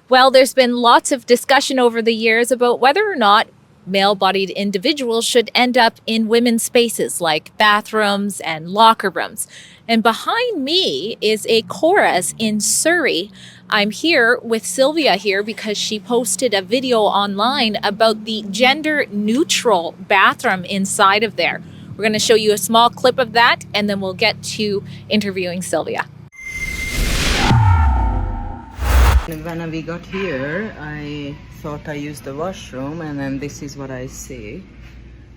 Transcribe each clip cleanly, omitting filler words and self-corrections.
Well, there's been lots of discussion over the years about whether or not male bodied individuals should end up in women's spaces like bathrooms and locker rooms. And behind me is a chorus in Surrey. I'm here with Sylvia here because she posted a video online about the gender neutral bathroom inside of there. We're going to show you a small clip of that and then we'll get to interviewing Sylvia. When we got here, I thought I used the washroom, and then this is what I see.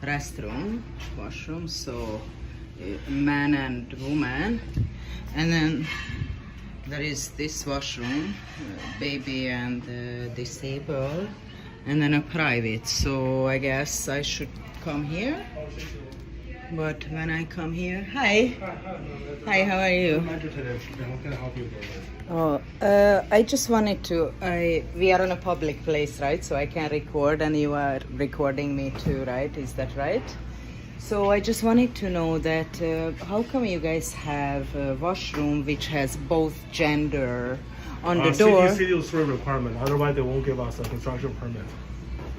Restroom, washroom, so man and woman. And then there is this washroom, baby and disabled, and then a private. So I guess I should come here. But when I come here, hi, how are you? Oh, I just wanted to. We are on a public place, right? So I can record, and you are recording me too, right? Is that right? So I just wanted to know that how come you guys have a washroom which has both gender on the door? City of Surrey requirement. Otherwise, they won't give us a construction permit.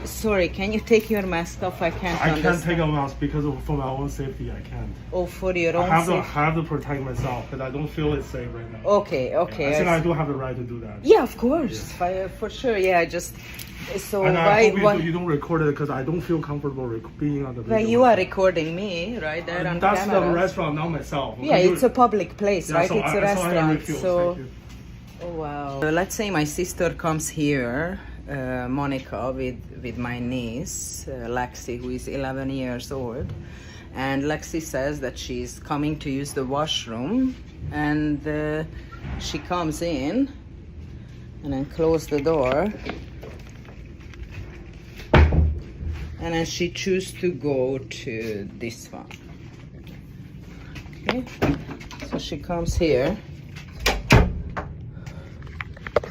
Sorry, can you take your mask off? I can't I understand. can't take a mask because for my own safety, I can't. Oh, for your own I safety. have to protect myself because I don't feel it's safe right now. Okay. I think I do have the right to do that. Yeah, of course, for sure. Yeah, just so And I hope why you don't record it because I don't feel comfortable being on the video. well, you are recording me right there on That's camera. the restaurant, not myself. Yeah, it's a public place, Yeah, right? so It's a I restaurant. refuse. So, Thank you. oh wow. Let's say my sister comes here, Monica, with my niece, Lexi, who is 11 years old. And Lexi says that she's coming to use the washroom. And she comes in and then close the door. And then she chooses to go to this one. Okay, so she comes here.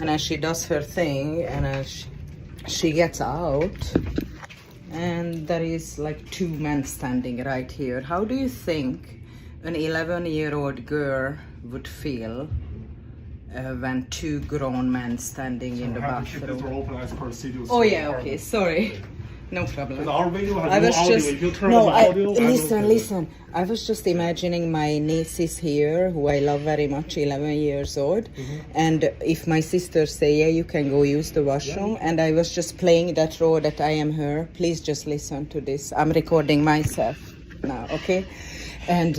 And then she does her thing, and then she gets out, and there is like two men standing right here. How do you think an 11-year-old girl would feel when two grown men standing in the I have to keep this door bathroom? open as per city of Oh Surrey yeah, requirement. okay, sorry. No problem. Because our video has I no was audio. just If you turn no. on the audio, Listen. I was just imagining my niece is here, who I love very much, 11 years old, and if my sister say, "Yeah, you can go use the washroom," and I was just playing that role that I am her. Please just listen to this. I'm recording myself now, okay? And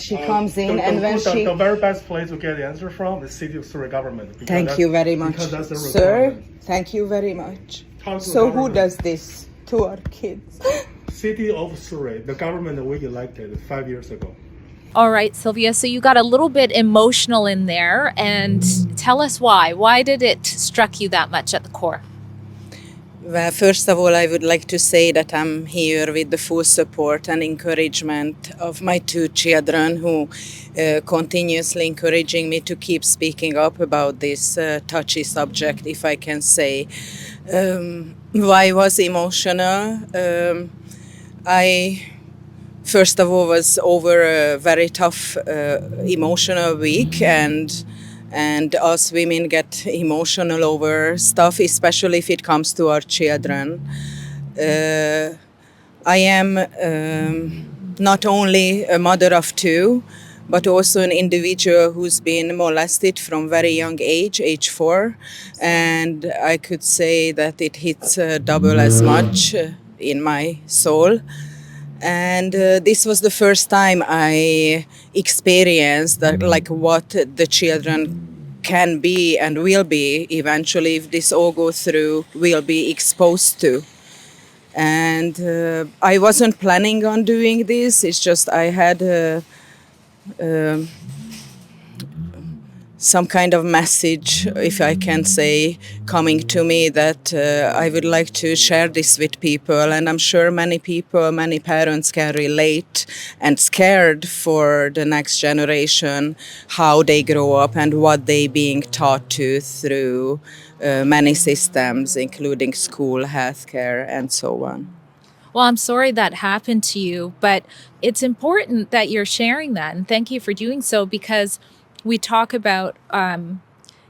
she comes in, and when the very best place to get the answer from is city of Surrey government. because thank that's- you very much, Because that's the sir. requirement. Thank you very much. Talk to the So who government. does this to our kids? City of Surrey, the government that we elected 5 years ago. All right, Sylvia, so you got a little bit emotional in there and tell us why. Why did it struck you that much at the core? Well, first of all, I would like to say that I'm here with the full support and encouragement of my two children who continuously encouraging me to keep speaking up about this touchy subject, if I can say. Why was emotional? I first of all was over a very tough emotional week, and us women get emotional over stuff, especially if it comes to our children. I am not only a mother of two, but also an individual who's been molested from very young age 4, and I could say that it hits double as much in my soul. And this was the first time I experienced that, like what the children can be and will be eventually, if this all goes through, will be exposed to. And I wasn't planning on doing this. It's just I had some kind of message, if I can say, coming to me that I would like to share this with people. And I'm sure many people, many parents can relate and scared for the next generation, how they grow up and what they being taught to through many systems, including school, healthcare, and so on. Well, I'm sorry that happened to you, but it's important that you're sharing that. And thank you for doing so because we talk about,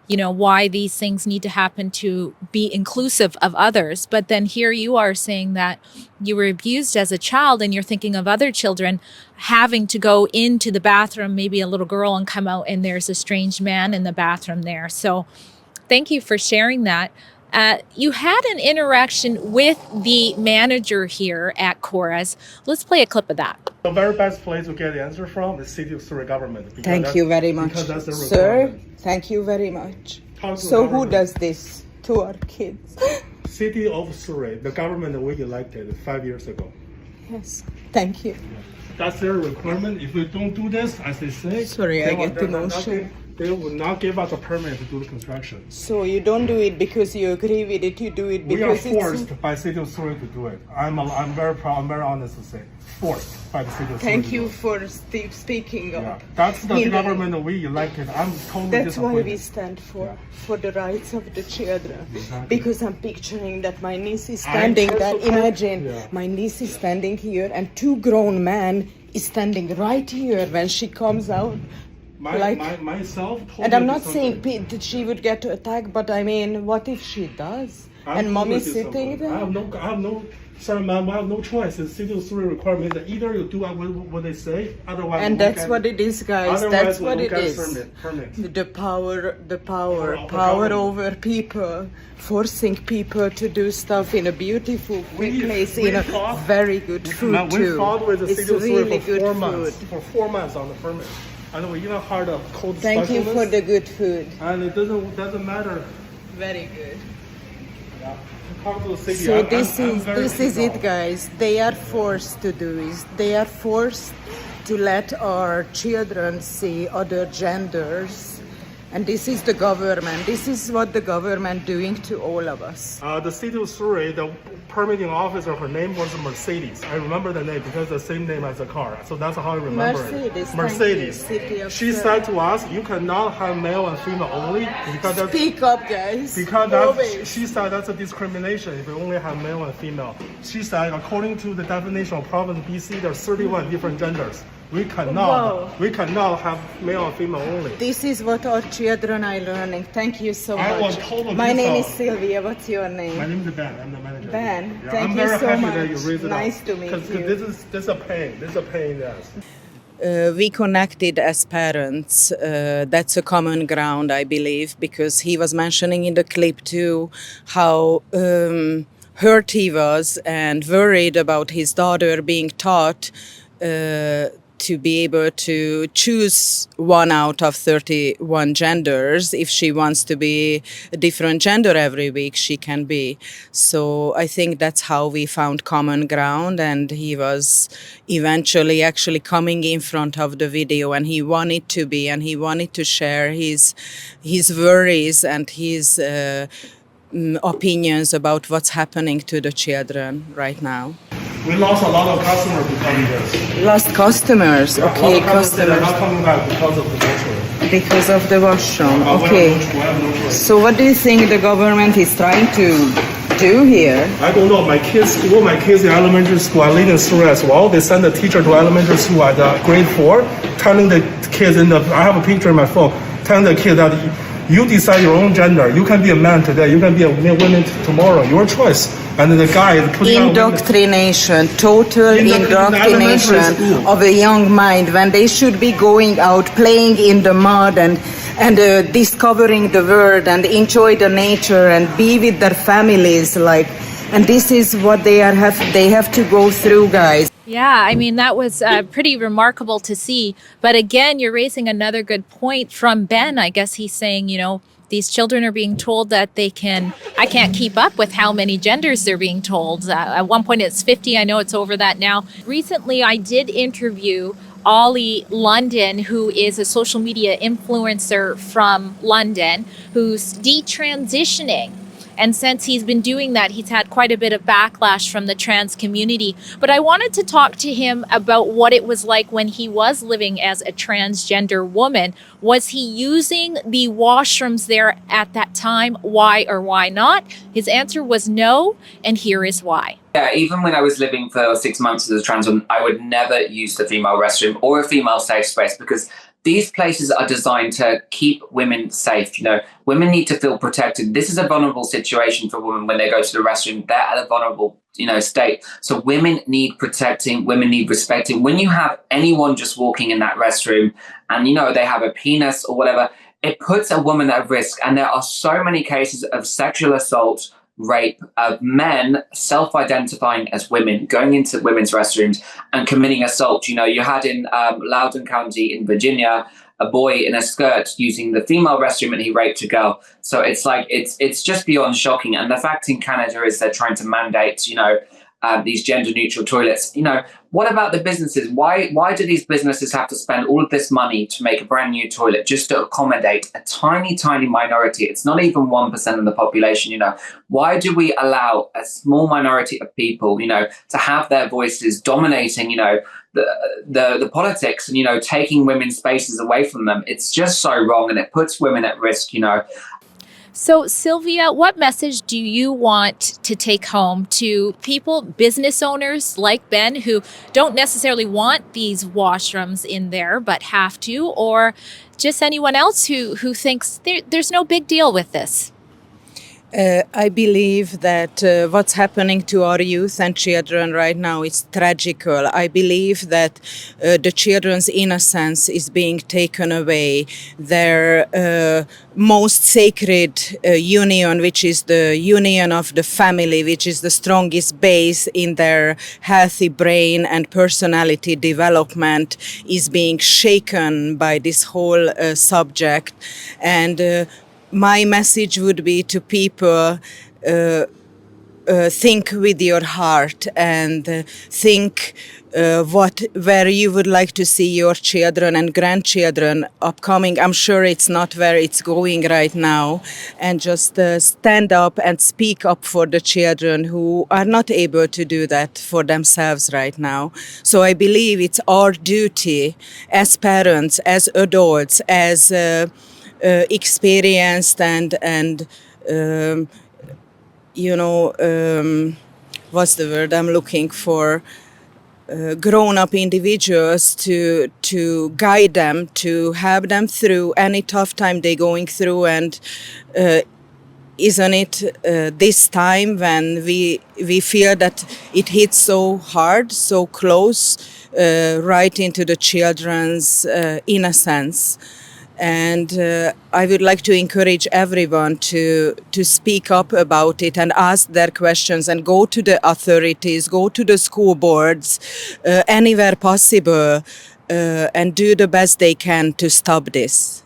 why these things need to happen to be inclusive of others. But then here you are saying that you were abused as a child and you're thinking of other children having to go into the bathroom, maybe a little girl, and come out and there's a strange man in the bathroom there. So thank you for sharing that. You had an interaction with the manager here at Cora's. Let's play a clip of that. The very best place to get the answer from is City of Surrey government. Thank you very much, Because that's the sir. requirement. Thank you very much. Talk to the So who government. does this to our kids? City of Surrey, the government that we elected 5 years ago. Yes, thank you. That's their requirement. If we don't do this, as they say, Sorry, I get emotional. They will not give us a permit to do the construction. So you don't do it because you agree with it, you do it We are because it's... forced by City of Surrey to do it. I'm very proud, I'm very honest to say. Forced by the City of Surrey. Thank to do you it. for speaking Yeah. up. That's the In the- government that we elected. I'm totally That's why disappointed. we stand Yeah. for the rights of the children. Exactly. Because I'm picturing that my niece is standing there. support- Imagine Yeah. my niece is standing here and two grown men is standing right here when she comes out. Myself totally And I'm not saying disappointed. that she would get attacked, but I mean, what if she does? I'm And mommy's totally sitting disappointed. there. I have no, sorry ma'am, I have no choice. The City of Surrey requirement that either you do what they say, otherwise And we that's can- what it is, guys. otherwise That's we what don't it get is. Permit. The power of the power government. over people, forcing people to do stuff in a beautiful place, in a fought- very good food Ma'am, we too. fought with the It's City of Surrey really for good 4 food. months. For 4 months on the permit. And we even hired a code Thank you specialist. for the good food. And it doesn't matter. Very good. Talk to the city. So I'm very this is it, pissed off. guys. They are forced to do this. They are forced to let our children see other genders. And this is the government. This is what the government doing to all of us. The City of Surrey, the permitting officer, her name was Mercedes. I remember the name because the same name as the car. So that's how I remember Mercedes, it. thank Mercedes. you, City of She Surrey. said to us, you cannot have male and female only because that's, Speak up, guys. because Always. that's, she said that's a discrimination if we only have male and female. She said according to the definition of province BC, there's 31 different genders. We Wow. cannot have male and female only. This is what our children are learning. Thank you so I was much. totally My name is pissed off. Sylvia. What's your My name? name is Ben. I'm the manager. Ben, Yeah, thank I'm you very so happy much. that you raised it Nice up. to meet 'Cause you. This is a pain. This is a pain, yes. We connected as parents. That's a common ground, I believe, because he was mentioning in the clip too how hurt he was and worried about his daughter being taught to be able to choose one out of 31 genders. If she wants to be a different gender every week, she can be. So I think that's how we found common ground, and he was eventually actually coming in front of the video, and he wanted to be, and he wanted to share his worries and his opinions about what's happening to the children right now. We lost a lot of customers because of this. Lost customers, A lot okay, of customers are customers. not coming back because of the washroom. Because of the washroom, We okay. have no choice. So what do you think the government is trying to do here? I don't know. My kids' school, my kids in elementary school, I live in Surrey as well. They send a teacher to elementary school at grade 4, telling the kids I have a picture in my phone, telling the kid that you decide your own gender. You can be a man today. You can be a woman tomorrow. Your choice. And then the guy is putting out women. Indoctrination, total In elementary indoctrination school. of a young mind when they should be going out, playing in the mud and discovering the world and enjoy the nature and be with their families. And this is what they have to go through, guys. Yeah, I mean, that was pretty remarkable to see. But again, you're raising another good point from Ben. I guess he's saying, these children are being told that I can't keep up with how many genders they're being told. At one point it's 50. I know it's over that now. Recently, I did interview Ollie London, who is a social media influencer from London, who's detransitioning. And since he's been doing that, he's had quite a bit of backlash from the trans community. But I wanted to talk to him about what it was like when he was living as a transgender woman. Was he using the washrooms there at that time? Why or why not? His answer was no, and here is why. Yeah, even when I was living for 6 months as a trans woman, I would never use the female restroom or a female safe space because these places are designed to keep women safe. Women need to feel protected. This is a vulnerable situation for women when they go to the restroom. They're at a vulnerable, state. So women need protecting, women need respecting. When you have anyone just walking in that restroom and, they have a penis or whatever, it puts a woman at risk. And there are so many cases of sexual assault, rape, of men self-identifying as women, going into women's restrooms and committing assault. You had in Loudoun County in Virginia, a boy in a skirt using the female restroom and he raped a girl. So it's like, it's just beyond shocking. And the fact in Canada is they're trying to mandate, these gender neutral toilets. What about the businesses? Why do these businesses have to spend all of this money to make a brand new toilet just to accommodate a tiny, tiny minority? It's not even 1% of the population. Why do we allow a small minority of people, to have their voices dominating, the politics and, taking women's spaces away from them? It's just so wrong, and it puts women at risk. So, Sylvia, what message do you want to take home to people, business owners like Ben, who don't necessarily want these washrooms in there but have to, or just anyone else who thinks there's no big deal with this? I believe that what's happening to our youth and children right now is tragical. I believe that the children's innocence is being taken away. Their most sacred union, which is the union of the family, which is the strongest base in their healthy brain and personality development, is being shaken by this whole subject. And my message would be to people, think with your heart and think where you would like to see your children and grandchildren upcoming. I'm sure it's not where it's going right now. And just stand up and speak up for the children who are not able to do that for themselves right now. So I believe it's our duty as parents, as adults, as experienced and what's the word I'm looking for? Grown-up individuals to guide them, to help them through any tough time they're going through. And isn't it this time when we feel that it hits so hard, so close, right into the children's innocence? And I would like to encourage everyone to speak up about it and ask their questions and go to the authorities, go to the school boards, anywhere possible, and do the best they can to stop this.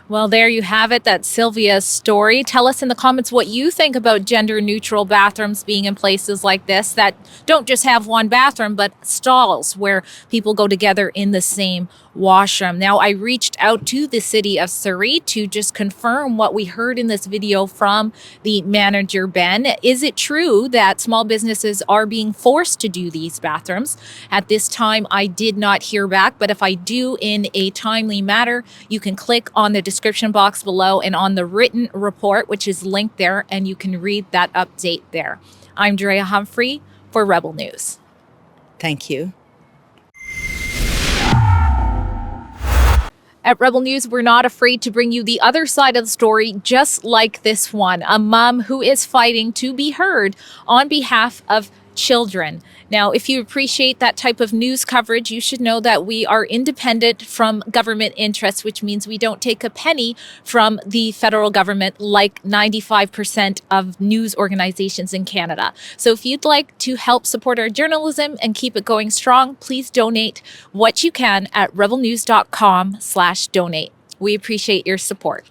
Well, there you have it. That's Sylvia's story. Tell us in the comments what you think about gender-neutral bathrooms being in places like this that don't just have one bathroom, but stalls where people go together in the same washroom. Now, I reached out to the city of Surrey to just confirm what we heard in this video from the manager, Ben. Is it true that small businesses are being forced to do these bathrooms? At this time, I did not hear back, but if I do in a timely manner, you can click on the description box below and on the written report, which is linked there, and you can read that update there. I'm Drea Humphrey for Rebel News. Thank you. At Rebel News, we're not afraid to bring you the other side of the story, just like this one, a mom who is fighting to be heard on behalf of children. Now, if you appreciate that type of news coverage, you should know that we are independent from government interests, which means we don't take a penny from the federal government like 95% of news organizations in Canada. So if you'd like to help support our journalism and keep it going strong, please donate what you can at rebelnews.com/donate. We appreciate your support.